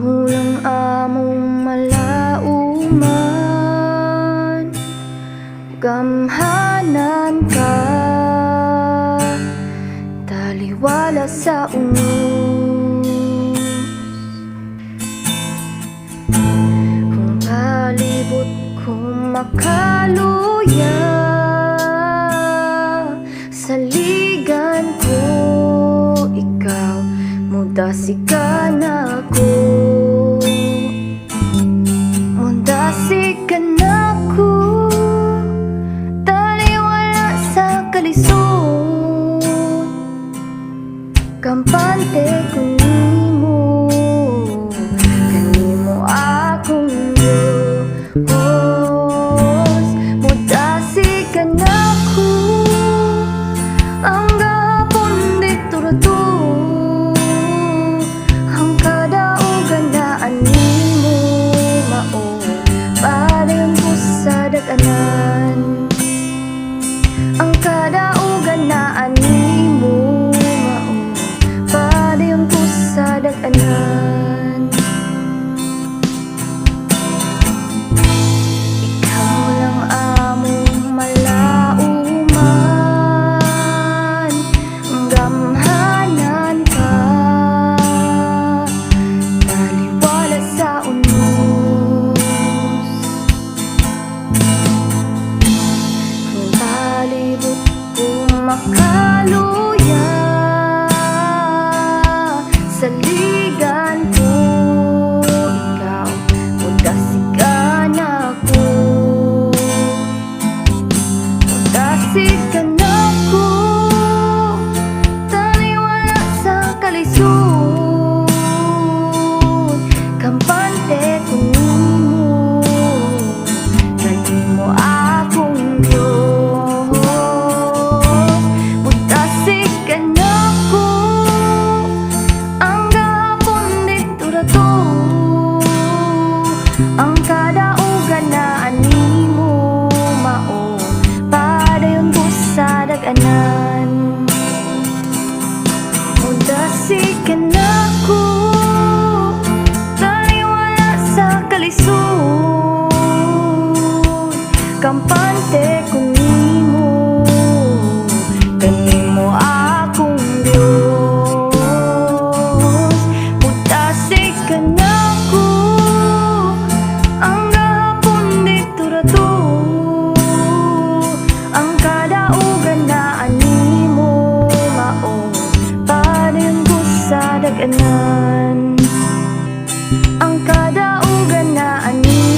Ikaw lang among malauman, gamhanan ka, taliwala sa unos. Kung palibot ko makaluya, saligan ko ikaw, mudasikan ako. Mudasikan ako, taliwala sa kalisod. Kampante ko nimo, kanimo akong Diyos. Mudasikan ako, ang gahapon dito rato, ang kadaugan na animo mao, padayon ko sa daganan. Ang kadaugan na animo mao, padayon ko sa daganan. Ikaw lang among malauman, gamhanan ka, taliwala sa unos. Kung palibot ko makaluya, saligan ko ikaw, mudasikan ako. Mudasikan ako, taliwala sa kalisod. Kampante ko nimo, kanimo akong Diyos. Mudasikan ako, ang gahapon dito rato, ang kadaugan na animo mao, padayon ko sa daganan. Mudasikan ako, taliwala sa kalisod. Kampante ko nimo, kanimo akong Diyos. Mudasikan ako, ang gahapon dito rato, ang kadaugan na animo mao, padayon ko sa daganan. Ang kadaugan na animo